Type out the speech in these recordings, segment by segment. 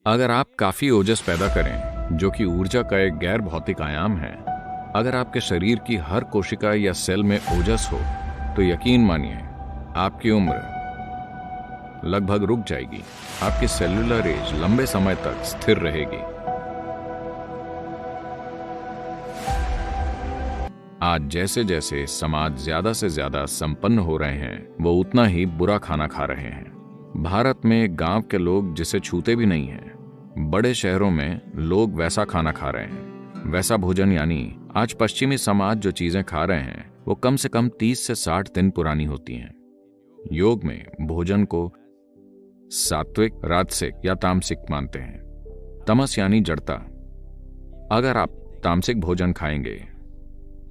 अगर आप काफी ओजस पैदा करें, जो कि ऊर्जा का एक गैर भौतिक आयाम है, अगर आपके शरीर की हर कोशिका या सेल में ओजस हो, तो यकीन मानिए आपकी उम्र लगभग रुक जाएगी। आपकी सेल्यूलर एज लंबे समय तक स्थिर रहेगी। आज जैसे जैसे समाज ज्यादा से ज्यादा संपन्न हो रहे हैं, वो उतना ही बुरा खाना खा रहे हैं। भारत में गांव के लोग जिसे छूते भी नहीं हैं, बड़े शहरों में लोग वैसा खाना खा रहे हैं। वैसा भोजन यानी आज पश्चिमी समाज जो चीजें खा रहे हैं, वो कम से कम 30 से 60 दिन पुरानी होती हैं। योग में भोजन को सात्विक, राजसिक या तामसिक मानते हैं। तमस यानी जड़ता। अगर आप तामसिक भोजन खाएंगे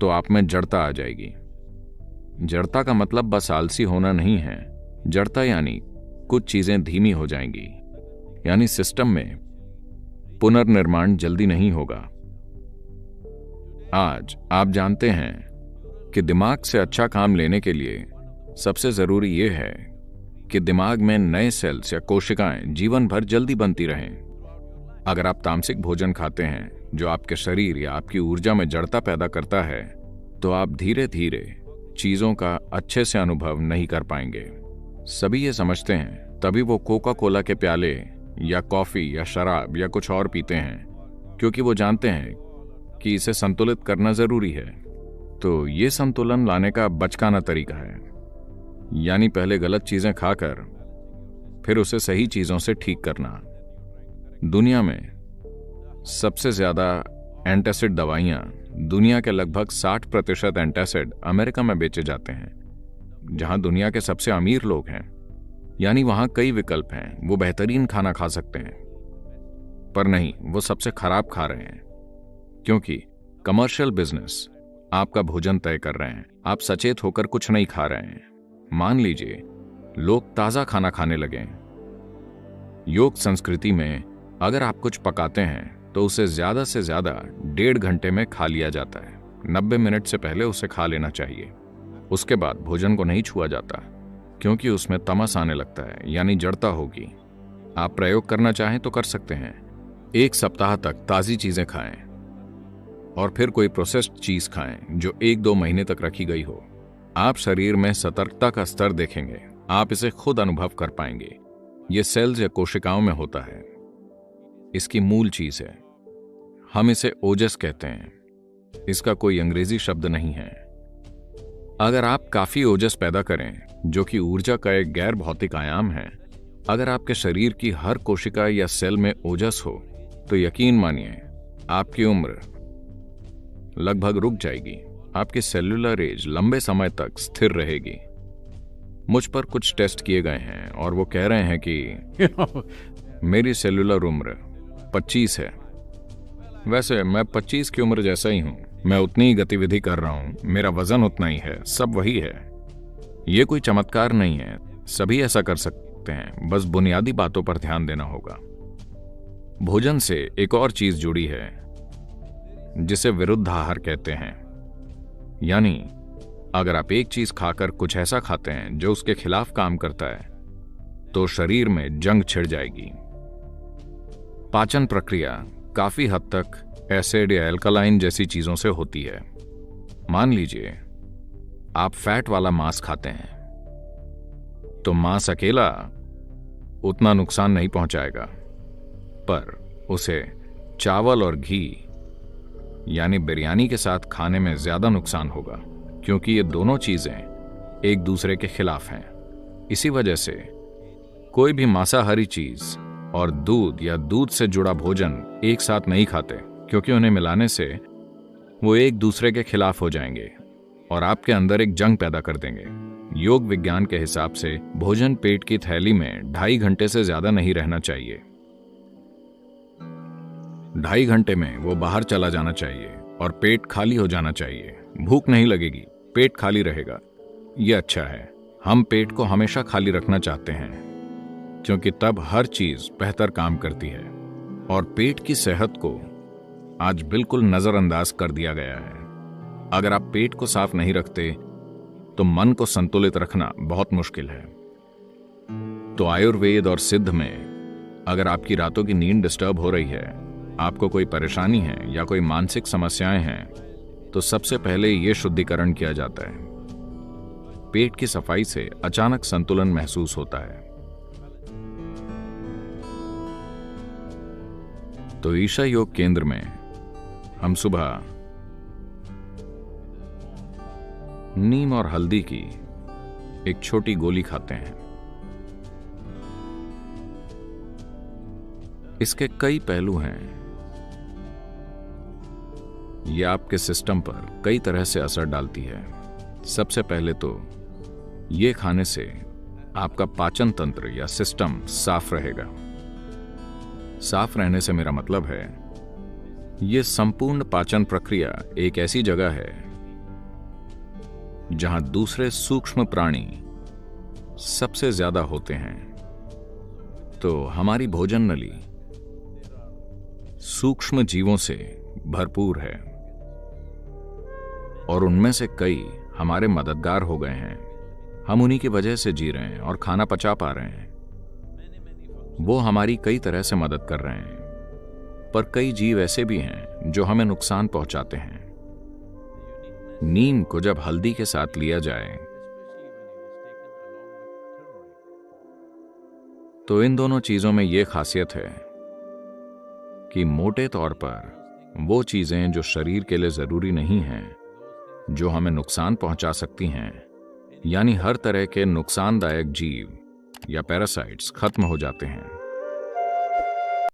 तो आप में जड़ता आ जाएगी। जड़ता का मतलब बस आलसी होना नहीं है। जड़ता यानी कुछ चीजें धीमी हो जाएंगी, यानी सिस्टम में पुनर्निर्माण जल्दी नहीं होगा। आज आप जानते हैं कि दिमाग से अच्छा काम लेने के लिए सबसे जरूरी यह है कि दिमाग में नए सेल्स या कोशिकाएं जीवन भर जल्दी बनती रहें। अगर आप तामसिक भोजन खाते हैं जो आपके शरीर या आपकी ऊर्जा में जड़ता पैदा करता है, तो आप धीरे धीरे चीजों का अच्छे से अनुभव नहीं कर पाएंगे। सभी ये समझते हैं, तभी वो कोका कोला के प्याले या कॉफी या शराब या कुछ और पीते हैं, क्योंकि वो जानते हैं कि इसे संतुलित करना जरूरी है। तो ये संतुलन लाने का बचकाना तरीका है, यानी पहले गलत चीजें खाकर फिर उसे सही चीजों से ठीक करना। दुनिया में सबसे ज्यादा एंटासिड दवाइयां, दुनिया के लगभग 60% एंटासिड अमेरिका में बेचे जाते हैं, जहां दुनिया के सबसे अमीर लोग हैं। यानी वहां कई विकल्प हैं, वो बेहतरीन खाना खा सकते हैं, पर नहीं, वो सबसे खराब खा रहे हैं, क्योंकि कमर्शियल बिजनेस आपका भोजन तय कर रहे हैं। आप सचेत होकर कुछ नहीं खा रहे हैं। मान लीजिए लोग ताजा खाना खाने लगे। योग संस्कृति में अगर आप कुछ पकाते हैं तो उसे ज्यादा से ज्यादा 1.5 घंटे में खा लिया जाता है। 90 मिनट से पहले उसे खा लेना चाहिए। उसके बाद भोजन को नहीं छुआ जाता, क्योंकि उसमें तमस आने लगता है, यानी जड़ता होगी। आप प्रयोग करना चाहें तो कर सकते हैं। 1 सप्ताह तक ताजी चीजें खाएं और फिर कोई प्रोसेस्ड चीज खाएं जो 1-2 महीने तक रखी गई हो। आप शरीर में सतर्कता का स्तर देखेंगे। आप इसे खुद अनुभव कर पाएंगे। यह सेल्स या कोशिकाओं में होता है। इसकी मूल चीज है। हम इसे ओजस कहते हैं। इसका कोई अंग्रेजी शब्द नहीं है। अगर आप काफी ओजस पैदा करें, जो कि ऊर्जा का एक गैर भौतिक आयाम है, अगर आपके शरीर की हर कोशिका या सेल में ओजस हो, तो यकीन मानिए आपकी उम्र लगभग रुक जाएगी। आपकी सेल्यूलर एज लंबे समय तक स्थिर रहेगी। मुझ पर कुछ टेस्ट किए गए हैं और वो कह रहे हैं कि मेरी सेल्यूलर उम्र 25 है। वैसे मैं 25 की उम्र जैसा ही हूं। मैं उतनी ही गतिविधि कर रहा हूं, मेरा वजन उतना ही है, सब वही है। ये कोई चमत्कार नहीं है, सभी ऐसा कर सकते हैं, बस बुनियादी बातों पर ध्यान देना होगा। भोजन से एक और चीज जुड़ी है जिसे विरुद्ध आहार कहते हैं। यानी अगर आप एक चीज खाकर कुछ ऐसा खाते हैं जो उसके खिलाफ काम करता है, तो शरीर में जंग छिड़ जाएगी। पाचन प्रक्रिया काफी हद तक एसिड या एल्कलाइन जैसी चीजों से होती है। मान लीजिए आप फैट वाला मांस खाते हैं, तो मांस अकेला उतना नुकसान नहीं पहुंचाएगा, पर उसे चावल और घी यानी बिरयानी के साथ खाने में ज्यादा नुकसान होगा, क्योंकि ये दोनों चीजें एक दूसरे के खिलाफ हैं। इसी वजह से कोई भी मांसाहारी चीज और दूध या दूध से जुड़ा भोजन एक साथ नहीं खाते, क्योंकि उन्हें मिलाने से वो एक दूसरे के खिलाफ हो जाएंगे और आपके अंदर एक जंग पैदा कर देंगे। योग विज्ञान के हिसाब से भोजन पेट की थैली में 2.5 घंटे से ज्यादा नहीं रहना चाहिए। 2.5 घंटे में वो बाहर चला जाना चाहिए और पेट खाली हो जाना चाहिए। भूख नहीं लगेगी, पेट खाली रहेगा। ये अच्छा है। हम पेट को हमेशा खाली रखना चाहते हैं, क्योंकि तब हर चीज बेहतर काम करती है। और पेट की सेहत को आज बिल्कुल नजरअंदाज कर दिया गया है। अगर आप पेट को साफ नहीं रखते, तो मन को संतुलित रखना बहुत मुश्किल है। तो आयुर्वेद और सिद्ध में अगर आपकी रातों की नींद डिस्टर्ब हो रही है, आपको कोई परेशानी है या कोई मानसिक समस्याएं हैं, तो सबसे पहले यह शुद्धिकरण किया जाता है। पेट की सफाई से अचानक संतुलन महसूस होता है। तो ईशा योग केंद्र में हम सुबह नीम और हल्दी की एक छोटी गोली खाते हैं। इसके कई पहलू हैं। यह आपके सिस्टम पर कई तरह से असर डालती है। सबसे पहले तो यह खाने से आपका पाचन तंत्र या सिस्टम साफ रहेगा। साफ रहने से मेरा मतलब है, यह संपूर्ण पाचन प्रक्रिया एक ऐसी जगह है जहां दूसरे सूक्ष्म प्राणी सबसे ज्यादा होते हैं। तो हमारी भोजन नली सूक्ष्म जीवों से भरपूर है और उनमें से कई हमारे मददगार हो गए हैं। हम उन्हीं की वजह से जी रहे हैं और खाना पचा पा रहे हैं। वो हमारी कई तरह से मदद कर रहे हैं, पर कई जीव ऐसे भी हैं जो हमें नुकसान पहुंचाते हैं। नीम को जब हल्दी के साथ लिया जाए तो इन दोनों चीजों में यह खासियत है कि मोटे तौर पर वो चीजें जो शरीर के लिए जरूरी नहीं हैं, जो हमें नुकसान पहुंचा सकती हैं, यानी हर तरह के नुकसानदायक जीव या पैरासाइट्स खत्म हो जाते हैं।